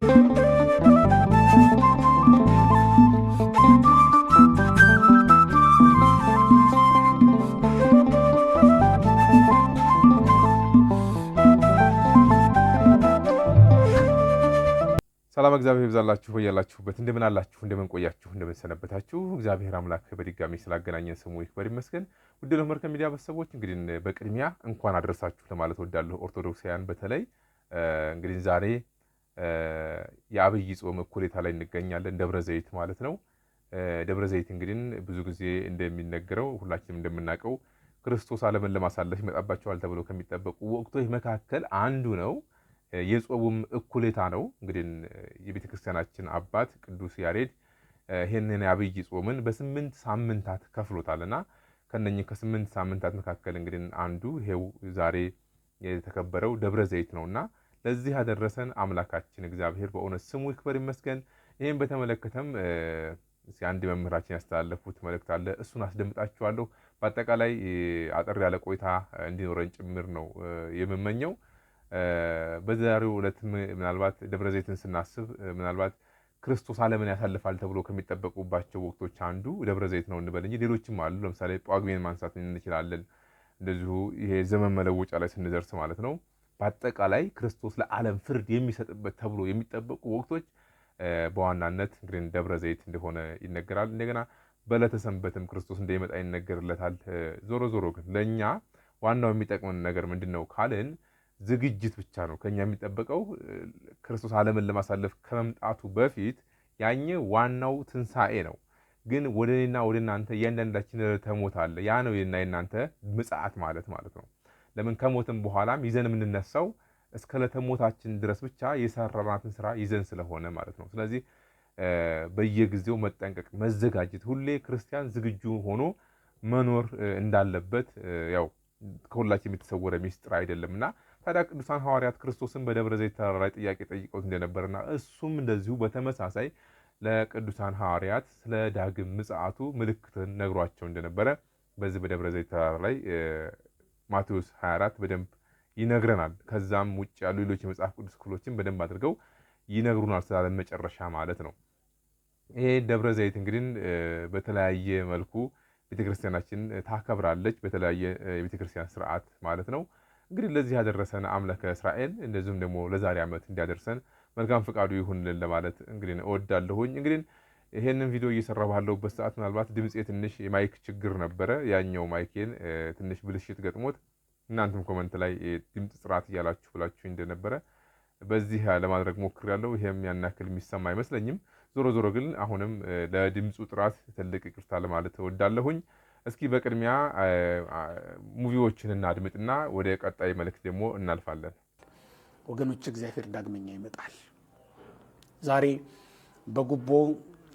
ሰላም እግዚአብሔር ይብዛላችሁ በያላችሁበት እንደምን አላችሁ እንደምን ቆያችሁ እንደምን ሰነበታችሁ እግዚአብሔር አምላክ በድጋሚ ስላገናኘን ስሙ ይክበር ይመስገን። ውድ ነው መርከብ ሚዲያ ቤተሰቦች እንግዲህ በቅድሚያ እንኳን አደረሳችሁ ለማለት ወዳለሁ። ኦርቶዶክሳውያን በተለይ እንግዲህ ዛሬ የአብይ ጾም እኩሌታ ላይ እንገኛለን፣ ደብረ ዘይት ማለት ነው። ደብረ ዘይት እንግዲህ ብዙ ጊዜ እንደሚነገረው ሁላችንም እንደምናውቀው ክርስቶስ ዓለምን ለማሳለፍ ይመጣባቸዋል ተብሎ ከሚጠበቁ ወቅቶች መካከል አንዱ ነው። የጾሙም እኩሌታ ነው። እንግዲህ የቤተክርስቲያናችን አባት ቅዱስ ያሬድ ይሄንን የአብይ ጾምን በ8 ሳምንታት ከፍሎታልና ከነኚህ ከ8 ሳምንታት መካከል እንግዲህ አንዱ ይሄው ዛሬ የተከበረው ደብረ ዘይት ነውና ለዚህ ያደረሰን አምላካችን እግዚአብሔር በእውነት ስሙ ይክበር ይመስገን። ይሄን በተመለከተም አንድ መምህራችን ያስተላለፉት መልእክት አለ፣ እሱን አስደምጣችኋለሁ። በአጠቃላይ አጠር ያለ ቆይታ እንዲኖረን ጭምር ነው የምመኘው። በዛሬው ዕለት ምናልባት ደብረ ዘይትን ስናስብ ምናልባት ክርስቶስ ዓለምን ያሳልፋል ተብሎ ከሚጠበቁባቸው ወቅቶች አንዱ ደብረ ዘይት ነው እንበል እንጂ ሌሎችም አሉ። ለምሳሌ ጳጉሜን ማንሳት እንችላለን። እንደዚሁ ይሄ ዘመን መለወጫ ላይ ስንደርስ ማለት ነው። በአጠቃላይ ክርስቶስ ለዓለም ፍርድ የሚሰጥበት ተብሎ የሚጠበቁ ወቅቶች በዋናነት እንግዲህ ደብረ ዘይት እንደሆነ ይነገራል። እንደገና በዕለተ ሰንበትም ክርስቶስ እንደሚመጣ ይነገርለታል። ዞሮ ዞሮ ግን ለእኛ ዋናው የሚጠቅመን ነገር ምንድን ነው ካልን ዝግጅት ብቻ ነው ከኛ የሚጠበቀው። ክርስቶስ ዓለምን ለማሳለፍ ከመምጣቱ በፊት ያኘ ዋናው ትንሣኤ ነው። ግን ወደ እኔና ወደ እናንተ እያንዳንዳችን ተሞት አለ። ያ ነው የና የናንተ ምጽአት ማለት ነው። ለምን ከሞትም በኋላም ይዘን የምንነሳው እስከ ለተሞታችን ድረስ ብቻ የሰራናትን ስራ ይዘን ስለሆነ ማለት ነው። ስለዚህ በየጊዜው መጠንቀቅ፣ መዘጋጀት፣ ሁሌ ክርስቲያን ዝግጁ ሆኖ መኖር እንዳለበት ያው ከሁላችን የተሰወረ ሚስጥር አይደለምና ታዲያ ቅዱሳን ሐዋርያት ክርስቶስን በደብረ ዘይት ተራራ ላይ ጥያቄ ጠይቀውት እንደነበርና እሱም እንደዚሁ በተመሳሳይ ለቅዱሳን ሐዋርያት ስለ ዳግም ምጽአቱ ምልክትን ነግሯቸው እንደነበረ በዚህ በደብረ ዘይት ተራራ ላይ ማቴዎስ 24 በደንብ ይነግረናል። ከዛም ውጭ ያሉ ሌሎች የመጽሐፍ ቅዱስ ክፍሎችን በደንብ አድርገው ይነግሩናል ስለ ዓለም መጨረሻ ማለት ነው። ይሄ ደብረ ዘይት እንግዲህ በተለያየ መልኩ ቤተክርስቲያናችን ታከብራለች፣ በተለያየ የቤተክርስቲያን ስርዓት ማለት ነው። እንግዲህ ለዚህ ያደረሰን አምላከ እስራኤል እንደዚሁም ደግሞ ለዛሬ ዓመት እንዲያደርሰን መልካም ፈቃዱ ይሁንልን ለማለት እንግዲህ እወዳለሁኝ። እንግዲህ ይሄንን ቪዲዮ እየሰራሁ ባለሁበት ሰዓት ምናልባት ድምጼ ትንሽ የማይክ ችግር ነበረ። ያኛው ማይኬን ትንሽ ብልሽት ገጥሞት እናንተም ኮመንት ላይ ድምጽ ጥራት እያላችሁ ብላችሁ እንደነበረ በዚህ ለማድረግ ሞክሬያለሁ። ይሄም ያን ያክል የሚሰማ አይመስለኝም። ዞሮ ዞሮ ግን አሁንም ለድምጹ ጥራት ትልቅ ይቅርታ ለማለት እወዳለሁኝ። እስኪ በቅድሚያ ሙቪዎችን እናድምጥና ወደ ቀጣይ መልእክት ደግሞ እናልፋለን። ወገኖች እግዚአብሔር ዳግመኛ ይመጣል። ዛሬ በጉቦ፣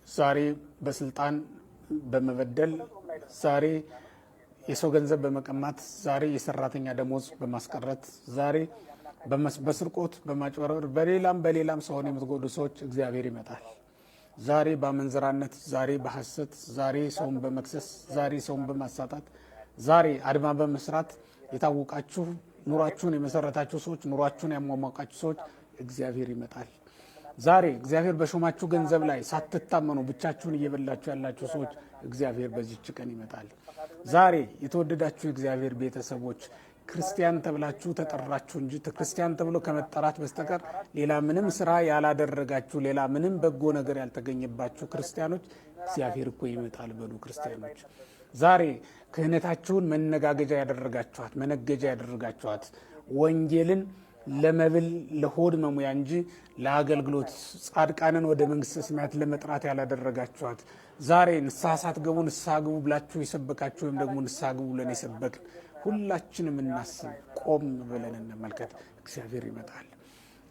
ዛሬ በስልጣን በመበደል፣ ዛሬ የሰው ገንዘብ በመቀማት፣ ዛሬ የሰራተኛ ደሞዝ በማስቀረት፣ ዛሬ በስርቆት በማጭበርበር በሌላም ሰውን የምትጎዱ ሰዎች እግዚአብሔር ይመጣል። ዛሬ በአመንዝራነት፣ ዛሬ በሐሰት፣ ዛሬ ሰውን በመክሰስ፣ ዛሬ ሰውን በማሳጣት፣ ዛሬ አድማ በመስራት የታወቃችሁ ኑሯችሁን የመሰረታችሁ ሰዎች፣ ኑሯችሁን ያሟሟቃችሁ ሰዎች እግዚአብሔር ይመጣል። ዛሬ እግዚአብሔር በሾማችሁ ገንዘብ ላይ ሳትታመኑ ብቻችሁን እየበላችሁ ያላችሁ ሰዎች እግዚአብሔር በዚህች ቀን ይመጣል። ዛሬ የተወደዳችሁ እግዚአብሔር ቤተሰቦች ክርስቲያን ተብላችሁ ተጠራችሁ እንጂ ክርስቲያን ተብሎ ከመጠራት በስተቀር ሌላ ምንም ስራ ያላደረጋችሁ፣ ሌላ ምንም በጎ ነገር ያልተገኘባችሁ ክርስቲያኖች እግዚአብሔር እኮ ይመጣል በሉ። ክርስቲያኖች ዛሬ ክህነታችሁን መነጋገጃ ያደረጋችኋት፣ መነገጃ ያደረጋችኋት ወንጌልን ለመብል ለሆድ መሙያ እንጂ ለአገልግሎት ጻድቃንን ወደ መንግስተ ሰማያት ለመጥራት ያላደረጋችኋት፣ ዛሬ ንስሐ ሳትገቡ ንስሐ ግቡ ብላችሁ የሰበካችሁ ወይም ደግሞ ንስሐ ግቡ ብለን የሰበክን ሁላችንም እናስብ፣ ቆም ብለን እንመልከት። እግዚአብሔር ይመጣል።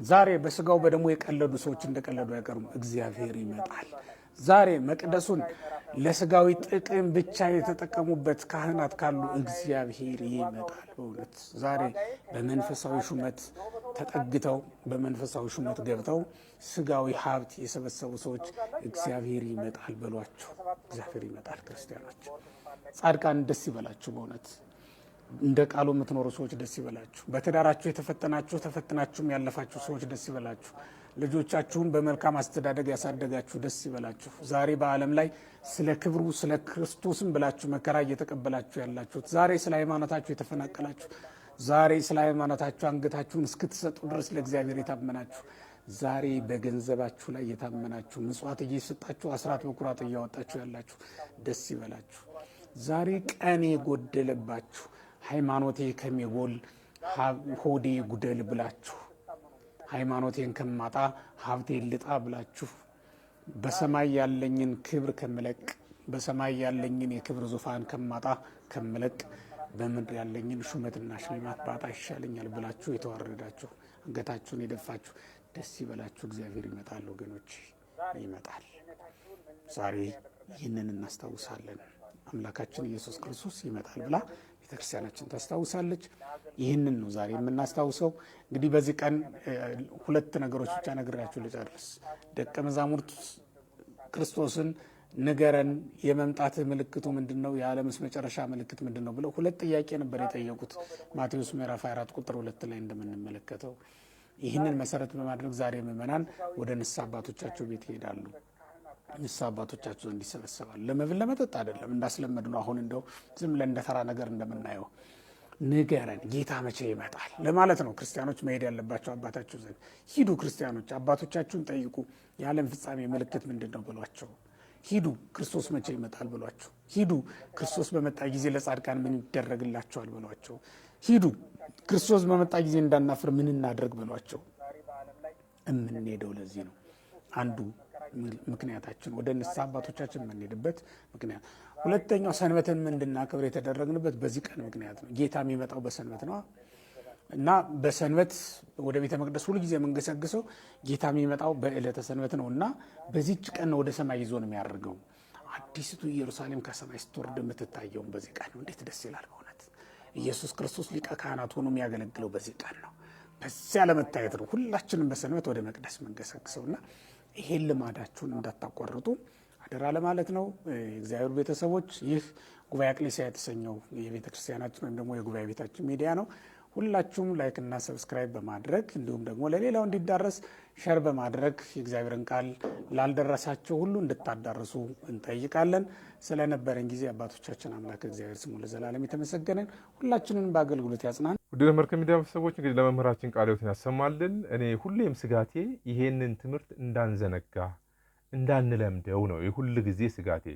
ዛሬ በስጋው በደሙ የቀለዱ ሰዎች እንደቀለዱ አይቀሩም። እግዚአብሔር ይመጣል። ዛሬ መቅደሱን ለስጋዊ ጥቅም ብቻ የተጠቀሙበት ካህናት ካሉ እግዚአብሔር ይመጣል። በእውነት ዛሬ በመንፈሳዊ ሹመት ተጠግተው በመንፈሳዊ ሹመት ገብተው ስጋዊ ሀብት የሰበሰቡ ሰዎች እግዚአብሔር ይመጣል በሏቸው። እግዚአብሔር ይመጣል። ክርስቲያኖች ጻድቃን ደስ ይበላችሁ። በእውነት እንደ ቃሉ የምትኖሩ ሰዎች ደስ ይበላችሁ። በትዳራችሁ የተፈተናችሁ ተፈትናችሁም ያለፋችሁ ሰዎች ደስ ይበላችሁ። ልጆቻችሁን በመልካም አስተዳደግ ያሳደጋችሁ ደስ ይበላችሁ። ዛሬ በዓለም ላይ ስለ ክብሩ ስለ ክርስቶስም ብላችሁ መከራ እየተቀበላችሁ ያላችሁት፣ ዛሬ ስለ ሃይማኖታችሁ የተፈናቀላችሁ፣ ዛሬ ስለ ሃይማኖታችሁ አንገታችሁን እስክትሰጡ ድረስ ለእግዚአብሔር የታመናችሁ፣ ዛሬ በገንዘባችሁ ላይ የታመናችሁ፣ ምጽዋት እየሰጣችሁ አስራት በኩራት እያወጣችሁ ያላችሁ ደስ ይበላችሁ። ዛሬ ቀን የጎደለባችሁ ሃይማኖቴ ከሚጎል ሆዴ ጉደል ብላችሁ ሃይማኖቴን ከማጣ ሀብቴን ልጣ ብላችሁ በሰማይ ያለኝን ክብር ከምለቅ በሰማይ ያለኝን የክብር ዙፋን ከማጣ ከምለቅ በምድር ያለኝን ሹመትና ሽልማት ባጣ ይሻለኛል ብላችሁ የተዋረዳችሁ አንገታችሁን የደፋችሁ ደስ ይበላችሁ። እግዚአብሔር ይመጣል ወገኖች፣ ይመጣል። ዛሬ ይህንን እናስታውሳለን። አምላካችን ኢየሱስ ክርስቶስ ይመጣል ብላ ቤተክርስቲያናችን ታስታውሳለች። ይህንን ነው ዛሬ የምናስታውሰው። እንግዲህ በዚህ ቀን ሁለት ነገሮች ብቻ ነግራችሁ ልጨርስ። ደቀ መዛሙርት ክርስቶስን ንገረን፣ የመምጣት ምልክቱ ምንድን ነው? የዓለምስ መጨረሻ ምልክት ምንድን ነው ብለው ሁለት ጥያቄ ነበር የጠየቁት። ማቴዎስ ምዕራፍ 24 ቁጥር 2 ላይ እንደምንመለከተው ይህንን መሰረት በማድረግ ዛሬ ምዕመናን ወደ ንስሐ አባቶቻቸው ቤት ይሄዳሉ። ንስሐ አባቶቻቸው ዘንድ ይሰበሰባል። ለመብል ለመጠጥ አይደለም እንዳስለመድ ነው። አሁን እንደው ዝም ብለን እንደተራ ነገር እንደምናየው ንገረን ጌታ መቼ ይመጣል ለማለት ነው ክርስቲያኖች መሄድ ያለባቸው አባታቸው ዘንድ። ሂዱ ክርስቲያኖች አባቶቻችሁን ጠይቁ፣ የዓለም ፍጻሜ ምልክት ምንድን ነው ብሏቸው። ሂዱ ክርስቶስ መቼ ይመጣል ብሏቸው። ሂዱ ክርስቶስ በመጣ ጊዜ ለጻድቃን ምን ይደረግላቸዋል ብሏቸው። ሂዱ ክርስቶስ በመጣ ጊዜ እንዳናፍር ምን እናድርግ ብሏቸው። የምንሄደው ለዚህ ነው። አንዱ ምክንያታችን ወደ ንስሐ አባቶቻችን የምንሄድበት ምክንያት። ሁለተኛው ሰንበትን እንድናከብር የተደረግንበት በዚህ ቀን ምክንያት ነው። ጌታ የሚመጣው በሰንበት ነው እና በሰንበት ወደ ቤተ መቅደስ ሁሉ ጊዜ የምንገሰግሰው ጌታ የሚመጣው በዕለተ ሰንበት ነው እና በዚች ቀን ነው ወደ ሰማይ ይዞ ነው የሚያደርገው። አዲስቱ ኢየሩሳሌም ከሰማይ ስትወርድ የምትታየውን በዚህ ቀን ነው። እንዴት ደስ ይላል በእውነት። ኢየሱስ ክርስቶስ ሊቀ ካህናት ሆኖ የሚያገለግለው በዚህ ቀን ነው። በዚያ ለመታየት ነው ሁላችንም በሰንበት ወደ መቅደስ የምንገሰግሰውና ይሄን ልማዳችሁን እንዳታቋርጡ አደራ ለማለት ነው። የእግዚአብሔር ቤተሰቦች፣ ይህ ጉባኤ አቅሌስያ የተሰኘው የቤተ ክርስቲያናችን ወይም ደግሞ የጉባኤ ቤታችን ሚዲያ ነው። ሁላችሁም ላይክና ሰብስክራይብ በማድረግ እንዲሁም ደግሞ ለሌላው እንዲዳረስ ሸር በማድረግ የእግዚአብሔርን ቃል ላልደረሳቸው ሁሉ እንድታዳርሱ እንጠይቃለን። ስለነበረን ጊዜ አባቶቻችን አምላክ እግዚአብሔር ስሙ ለዘላለም የተመሰገነን፣ ሁላችንን በአገልግሎት ያጽናን። ውድ መርከብ ሚዲያ ሰዎች እንግዲህ ለመምህራችን ቃለ ሕይወትን ያሰማልን። እኔ ሁሌም ስጋቴ ይሄንን ትምህርት እንዳንዘነጋ እንዳንለምደው ነው። የሁል ጊዜ ስጋቴ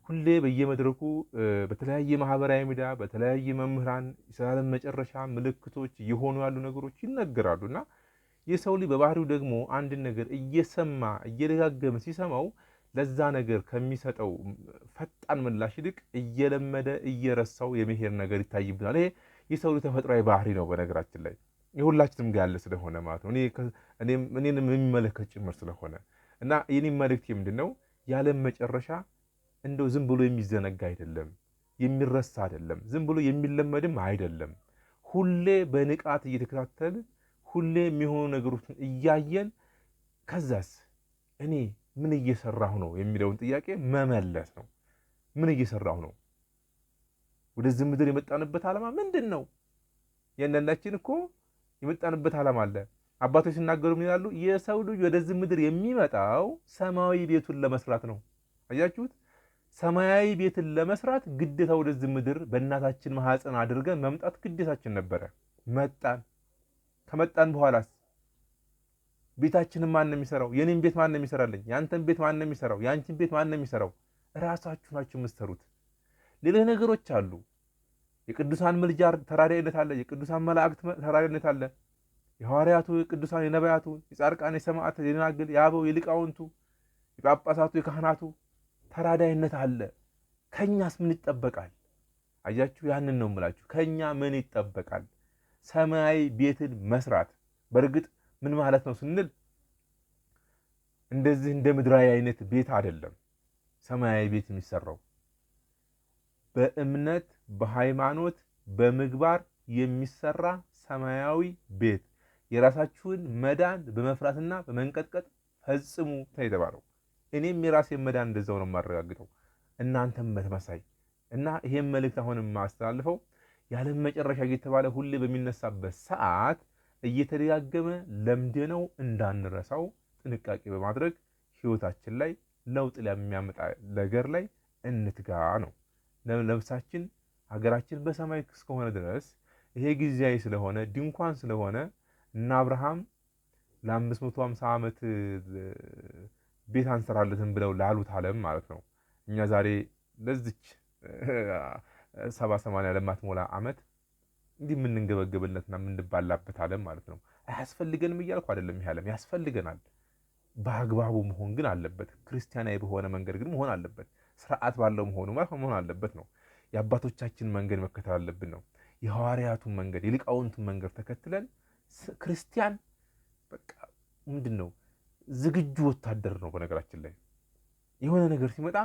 ሁሌ በየመድረኩ በተለያየ ማህበራዊ ሚዲያ በተለያየ መምህራን የዓለም መጨረሻ ምልክቶች የሆኑ ያሉ ነገሮች ይነገራሉና የሰው ልጅ በባህሪው ደግሞ አንድን ነገር እየሰማ እየደጋገመ ሲሰማው ለዛ ነገር ከሚሰጠው ፈጣን ምላሽ ይልቅ እየለመደ እየረሳው የመሄድ ነገር ይታይብናል። ይሄ የሰው ልጅ ተፈጥሯዊ ባህሪ ነው። በነገራችን ላይ የሁላችንም ጋር ያለ ስለሆነ ማለት ነው። እኔንም የሚመለከት ጭምር ስለሆነ እና የኔ መልእክት ምንድነው? የዓለም መጨረሻ እንደው ዝም ብሎ የሚዘነጋ አይደለም፣ የሚረሳ አይደለም፣ ዝም ብሎ የሚለመድም አይደለም። ሁሌ በንቃት እየተከታተልን ሁሌ የሚሆኑ ነገሮችን እያየን ከዛስ እኔ ምን እየሰራሁ ነው የሚለውን ጥያቄ መመለስ ነው። ምን እየሰራሁ ነው? ወደዚህ ምድር የመጣንበት ዓላማ ምንድን ነው? የእናንዳችን እኮ የመጣንበት ዓላማ አለ። አባቶች ሲናገሩ ምን ይላሉ? የሰው ልጅ ወደዚህ ምድር የሚመጣው ሰማያዊ ቤቱን ለመስራት ነው። አያችሁት? ሰማያዊ ቤትን ለመስራት ግዴታ ወደዚህ ምድር በእናታችን ማህፀን አድርገን መምጣት ግዴታችን ነበረ። መጣን። ከመጣን በኋላስ ቤታችንን ማን ነው የሚሰራው? የኔን ቤት ማን ነው የሚሰራልኝ? ያንተን ቤት ማን ነው የሚሰራው? ያንቺን ቤት ማን ነው የሚሰራው? ራሳችሁ ናችሁ የምትሰሩት። ሌሎች ነገሮች አሉ። የቅዱሳን ምልጃ ተራዳኢነት አለ። የቅዱሳን መላእክት ተራዳኢነት አለ። የሐዋርያቱ፣ የቅዱሳን፣ የነቢያቱ፣ የጻድቃን፣ የሰማዕታት፣ የደናግል፣ የአበው፣ የሊቃውንቱ፣ የጳጳሳቱ፣ የካህናቱ ተራዳይነት አለ። ከኛስ ምን ይጠበቃል? አያችሁ፣ ያንን ነው የምላችሁ። ከኛ ምን ይጠበቃል? ሰማያዊ ቤትን መስራት። በእርግጥ ምን ማለት ነው ስንል እንደዚህ እንደ ምድራዊ አይነት ቤት አይደለም። ሰማያዊ ቤት የሚሰራው በእምነት በሃይማኖት በምግባር የሚሰራ ሰማያዊ ቤት፣ የራሳችሁን መዳን በመፍራትና በመንቀጥቀጥ ፈጽሙ የተባለው። እኔም የራሴን መዳን እንደዛው ነው የማረጋግጠው፣ እናንተም በተመሳይ እና ይሄን መልእክት አሁንም ማስተላልፈው የዓለም መጨረሻ እየተባለ ሁሌ በሚነሳበት ሰዓት እየተደጋገመ ለምደነው እንዳንረሳው ጥንቃቄ በማድረግ ህይወታችን ላይ ለውጥ ለሚያመጣ ነገር ላይ እንትጋ ነው። ነፍሳችን ሀገራችን በሰማይ እስከሆነ ድረስ ይሄ ጊዜያዊ ስለሆነ ድንኳን ስለሆነ እና አብርሃም ለ550 ዓመት ቤት አንሰራለትን ብለው ላሉት ዓለም ማለት ነው። እኛ ዛሬ ለዚች 70-80 ለማትሞላ ዓመት እንዲህ የምንገበገብለትና የምንባላበት ዓለም ማለት ነው። አያስፈልገንም እያልኩ አይደለም። ይሄ ዓለም ያስፈልገናል። በአግባቡ መሆን ግን አለበት። ክርስቲያናዊ በሆነ መንገድ ግን መሆን አለበት። ስርዓት ባለው መሆን አለበት ነው። የአባቶቻችን መንገድ መከተል አለብን ነው። የሐዋርያቱን መንገድ የሊቃውንቱን መንገድ ተከትለን ክርስቲያን በቃ ምንድነው ዝግጁ ወታደር ነው። በነገራችን ላይ የሆነ ነገር ሲመጣ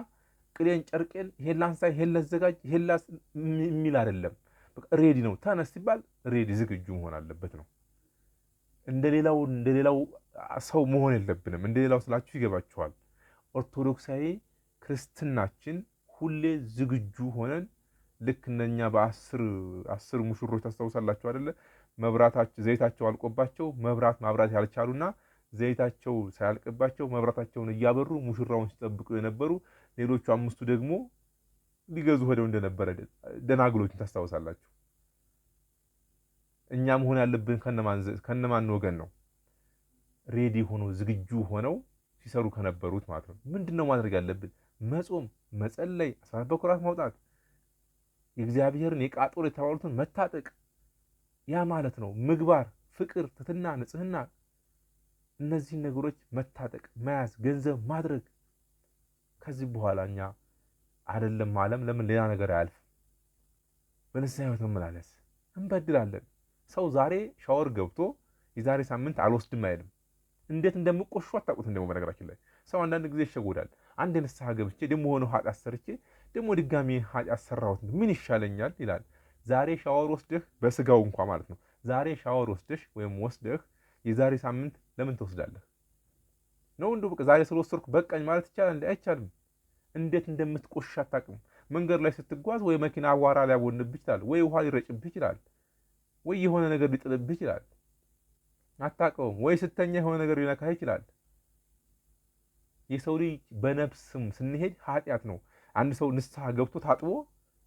ቅሌን ጨርቄን ይሄን ላንሳ ይሄን ላዘጋጅ ይሄን ላስ የሚል አይደለም። በቃ ሬዲ ነው። ተነስ ሲባል ሬዲ ዝግጁ መሆን አለበት ነው። እንደሌላው ሰው መሆን የለብንም። እንደሌላው ስላችሁ ይገባችኋል። ኦርቶዶክሳዊ ክርስትናችን ሁሌ ዝግጁ ሆነን ልክ እነኛ በ10 ሙሽሮች ታስታውሳላችሁ አይደለ? ዘይታቸው አልቆባቸው ማብራት ያልቻሉና ዘይታቸው ሳያልቅባቸው መብራታቸውን እያበሩ ሙሽራውን ሲጠብቁ የነበሩ ሌሎቹ 5ቱ ደግሞ ሊገዙ ሄደው እንደነበረ ደናግሎችን ታስታውሳላችሁ። እኛ መሆን ያለብን ከነማን ወገን ነው? ሬዲ ሆኖ ዝግጁ ሆነው ሲሰሩ ከነበሩት ማለት ነው። ምንድነው ማድረግ ያለብን? መጾም፣ መጸለይ፣ አስራት በኩራት ማውጣት፣ የእግዚአብሔርን የቃጦር የተባሉትን መታጠቅ። ያ ማለት ነው ምግባር፣ ፍቅር፣ ትትና፣ ንጽህና፣ እነዚህን ነገሮች መታጠቅ፣ መያዝ፣ ገንዘብ ማድረግ። ከዚህ በኋላ እኛ አይደለም ዓለም ለምን ሌላ ነገር አያልፍ? በንስሐ ሕይወት መመላለስ። እንበድላለን። ሰው ዛሬ ሻወር ገብቶ የዛሬ ሳምንት አልወስድም አይልም። እንዴት እንደምቆሹ አታውቁትም። ደግሞ በነገራችን ላይ ሰው አንዳንድ ጊዜ ይሸጎዳል። አንድ ንስሐ ገብቼ ደግሞ ሆነ ኃጢአት ሰርቼ ደግሞ ድጋሚ ኃጢአት ሰራሁት ምን ይሻለኛል ይላል። ዛሬ ሻወር ወስደህ በስጋው እንኳን ማለት ነው ዛሬ ሻወር ወስደህ ወይም ወስደህ የዛሬ ሳምንት ለምን ትወስዳለህ ነው? እንደው በቃ ዛሬ ስለወሰድኩ በቃኝ ማለት ይቻላል? አይቻልም። እንዴት እንደምትቆሽ አታውቅም። መንገድ ላይ ስትጓዝ ወይ መኪና አዋራ ሊያቦንብህ ይችላል፣ ወይ ውሃ ሊረጭብህ ይችላል፣ ወይ የሆነ ነገር ሊጥልብህ ይችላል። አታውቀውም። ወይ ስተኛ የሆነ ነገር ሊነካህ ይችላል። የሰው ልጅ በነፍስም ስንሄድ ኃጢአት ነው። አንድ ሰው ንስሐ ገብቶ ታጥቦ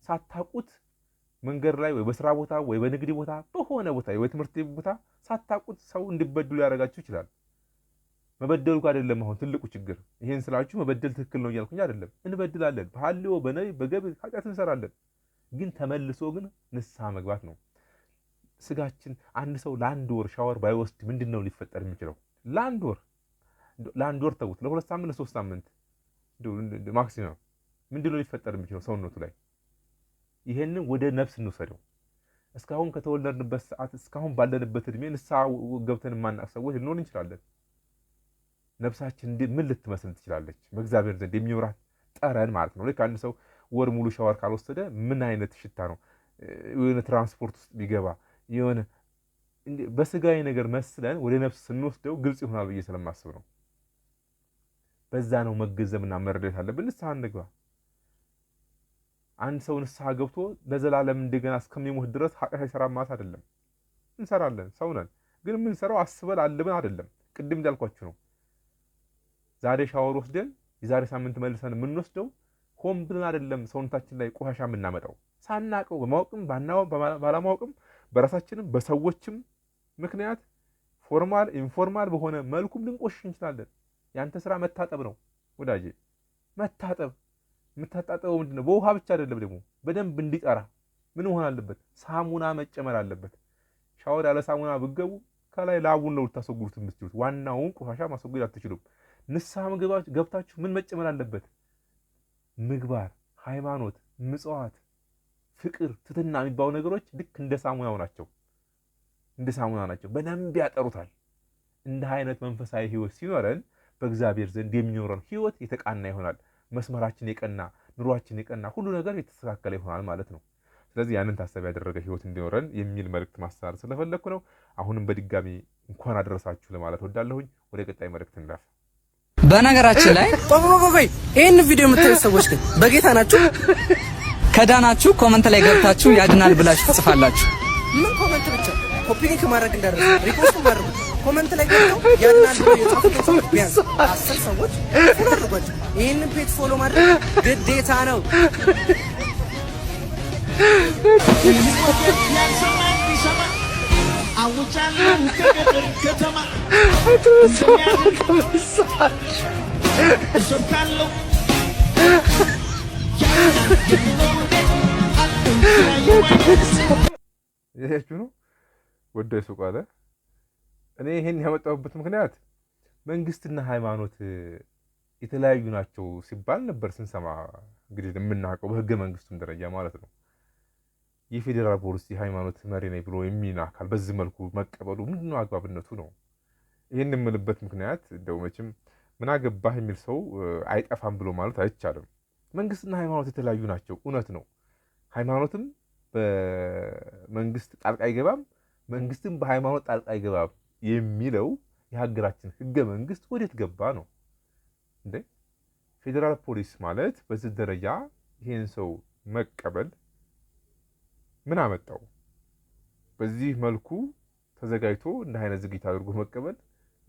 ሳታውቁት መንገድ ላይ ወይ በስራ ቦታ ወይ በንግድ ቦታ በሆነ ቦታ ወይ ትምህርት ቦታ ሳታውቁት ሰው እንዲበድሉ ያደርጋችሁ ይችላል። መበደሉ አይደለም አሁን ትልቁ ችግር። ይሄን ስላችሁ መበደል ትክክል ነው እያልኩኝ አይደለም። እንበድላለን። በሐልዮ በነይ በገብ ኃጢአት እንሰራለን። ግን ተመልሶ ግን ንስሐ መግባት ነው። ስጋችን አንድ ሰው ለአንድ ወር ሻወር ባይወስድ ምንድነው ሊፈጠር የሚችለው? ለአንድ ወር ተውት፣ ለ2 ሳምንት ለ3 ሳምንት ማክሲመም ምንድነው ሊፈጠር የሚችለው ሰውነቱ ላይ? ይሄንን ወደ ነፍስ እንውሰደው። እስካሁን ከተወለድንበት ሰዓት እስካሁን ባለንበት እድሜ ንስሐ ገብተን የማናውቅ ሰዎች ልንሆን እንችላለን። ነፍሳችን ምን ልትመስል ትችላለች? በእግዚአብሔር ዘንድ የሚወራት ጠረን ማለት ነው። ልክ አንድ ሰው ወር ሙሉ ሻወር ካልወሰደ ምን አይነት ሽታ ነው? የሆነ ትራንስፖርት ውስጥ ቢገባ የሆነ በስጋዊ ነገር መስለን ወደ ነፍስ ስንወስደው ግልጽ ይሆናል ብዬ ስለማስብ ነው። በዛ ነው መገዘምና መረዳት አለብን። ንስሐ እንግባ። አንድ ሰው ንስሐ ገብቶ ለዘላለም እንደገና እስከሚሞት ድረስ ኃጢአት አይሰራም ማለት አይደለም። እንሰራለን፣ ሰው ነን። ግን የምንሰራው አስበን አልበን አይደለም። ቅድም እንዳልኳችሁ ነው። ዛሬ ሻወር ወስደን የዛሬ ሳምንት መልሰን የምንወስደው ሆን ብለን አይደለም። ሰውነታችን ላይ ቆሻሻ የምናመጣው ሳናቀው በማወቅም ባለማወቅም በራሳችንም በሰዎችም ምክንያት ፎርማል ኢንፎርማል በሆነ መልኩም ልንቆሽሽ እንችላለን። ያንተ ስራ መታጠብ ነው ወዳጄ። መታጠብ የምታጣጠበው ምንድን ነው? በውሃ ብቻ አይደለም። ደግሞ በደንብ እንዲጠራ ምን መሆን አለበት? ሳሙና መጨመር አለበት። ሻወር ያለ ሳሙና ብትገቡ ከላይ ላቡን ነው ልታስወግዱት የምትችሉት። ዋናውን ቆሻሻ ማስወገድ አትችሉም። ንስሐ ገብታችሁ ምን መጨመር አለበት? ምግባር፣ ሃይማኖት፣ ምጽዋት፣ ፍቅር፣ ትትና የሚባሉ ነገሮች ልክ እንደ ሳሙናው ናቸው። በደንብ ያጠሩታል። እንደ አይነት መንፈሳዊ ህይወት ሲኖረን በእግዚአብሔር ዘንድ የሚኖረን ህይወት የተቃና ይሆናል። መስመራችን የቀና፣ ኑሯችን የቀና፣ ሁሉ ነገር የተስተካከለ ይሆናል ማለት ነው። ስለዚህ ያንን ታሳቢ ያደረገ ህይወት እንዲኖረን የሚል መልእክት ማስተላለፍ ስለፈለኩ ነው። አሁንም በድጋሚ እንኳን አደረሳችሁ ለማለት ወዳለሁኝ። ወደ ቀጣይ መልእክት እንላፍ። በነገራችን ላይ ቆይ ይሄን ቪዲዮ የምታዩ ሰዎች ግን በጌታ ናችሁ? ከዳናችሁ ኮመንት ላይ ገብታችሁ ያድናል ብላችሁ ትጽፋላችሁ። ምን ኮመንት ብቻ ኮፒ ሊንክ ማድረግ እንዳደረሰ ሪፖስት ማድረግ ኮመንት ላይ ገብተው ያንን ብለው የጻፉት ሰዎች ቢያንስ 10 ሰዎች ፎሎ አድርጓቸው። ይህንን ፔጅ ፎሎ ማድረግ ግዴታ ነው። ይሄችሁ ነው ወደ ሱቅ አለ። እኔ ይሄን ያመጣሁበት ምክንያት መንግስትና ሃይማኖት የተለያዩ ናቸው ሲባል ነበር ስንሰማ እንግዲህ የምናውቀው በህገ መንግስቱም ደረጃ ማለት ነው። የፌዴራል ፖሊስ የሃይማኖት መሪ ነኝ ብሎ የሚና አካል በዚህ መልኩ መቀበሉ ምንድነው አግባብነቱ ነው? ይሄን የምልበት ምክንያት እንደው መቼም ምን አገባህ የሚል ሰው አይጠፋም ብሎ ማለት አይቻልም። መንግስትና ሃይማኖት የተለያዩ ናቸው፣ እውነት ነው። ሃይማኖትም በመንግስት ጣልቃ አይገባም፣ መንግስትም በሃይማኖት ጣልቃ አይገባም የሚለው የሀገራችን ህገ መንግስት ወዴት ገባ ነው እንዴ? ፌዴራል ፖሊስ ማለት በዚህ ደረጃ ይሄን ሰው መቀበል ምን አመጣው? በዚህ መልኩ ተዘጋጅቶ እንደ አይነት ዝግጅት አድርጎ መቀበል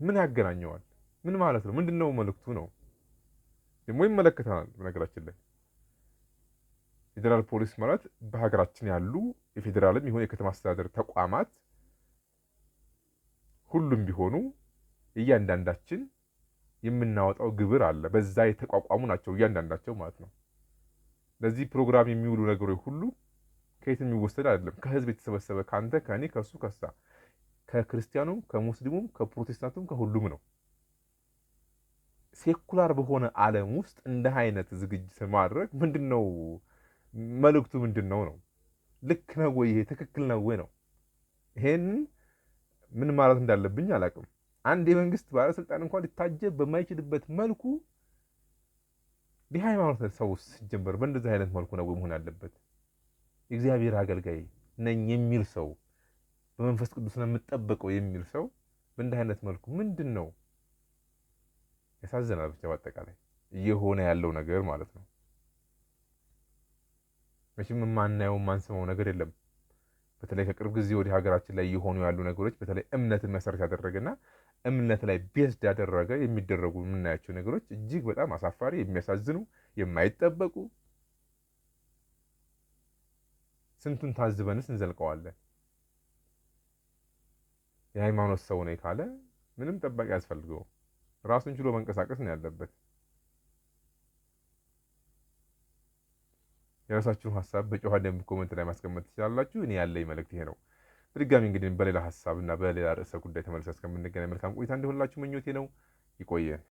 ምን ያገናኘዋል? ምን ማለት ነው? ምንድነው መልእክቱ ነው? ደግሞ ይመለከተናል። በነገራችን ላይ ፌዴራል ፖሊስ ማለት በሀገራችን ያሉ የፌዴራልም ይሁን የከተማ አስተዳደር ተቋማት ሁሉም ቢሆኑ እያንዳንዳችን የምናወጣው ግብር አለ። በዛ የተቋቋሙ ናቸው እያንዳንዳቸው ማለት ነው። ለዚህ ፕሮግራም የሚውሉ ነገሮች ሁሉ ከየት የሚወሰድ አይደለም። ከህዝብ የተሰበሰበ ካንተ፣ ከኔ፣ ከሱ፣ ከሳ፣ ከክርስቲያኑም፣ ከሙስሊሙም፣ ከፕሮቴስታንቱም ከሁሉም ነው። ሴኩላር በሆነ ዓለም ውስጥ እንደ አይነት ዝግጅት ማድረግ ምንድነው መልእክቱ? ምንድነው ነው? ልክ ነው ወይ? ይሄ ትክክል ነው ወይ ነው? ይሄን ምን ማለት እንዳለብኝ አላውቅም። አንድ የመንግስት ባለስልጣን እንኳን ሊታጀብ በማይችልበት መልኩ የሃይማኖት ሰው ሲጀመር በእንደዚህ አይነት መልኩ ነው መሆን ያለበት። የእግዚአብሔር አገልጋይ ነኝ የሚል ሰው፣ በመንፈስ ቅዱስ ነው የምጠበቀው የሚል ሰው በእንደዚህ አይነት መልኩ ምንድነው? ያሳዝናል። ብቻ በአጠቃላይ እየሆነ ያለው ነገር ማለት ነው። መቼም የማናየው የማንሰማው ነገር የለም። በተለይ ከቅርብ ጊዜ ወዲህ ሀገራችን ላይ እየሆኑ ያሉ ነገሮች በተለይ እምነትን መሰረት ያደረገና እምነት ላይ ቤዝድ ያደረገ የሚደረጉ የምናያቸው ነገሮች እጅግ በጣም አሳፋሪ፣ የሚያሳዝኑ፣ የማይጠበቁ ስንቱን ታዝበንስ እንዘልቀዋለን። የሃይማኖት ሰው ነኝ ካለ ምንም ጠባቂ ያስፈልገው ራሱን ችሎ መንቀሳቀስ ነው ያለበት። የራሳችሁን ሀሳብ በጨዋ ደንብ ኮሜንት ላይ ማስቀመጥ ትችላላችሁ። እኔ ያለኝ መልእክት ይሄ ነው። በድጋሚ እንግዲህ በሌላ ሀሳብ እና በሌላ ርዕሰ ጉዳይ ተመልሰን እስከምንገናኝ መልካም ቆይታ እንዲሆንላችሁ ምኞቴ ነው። ይቆየን።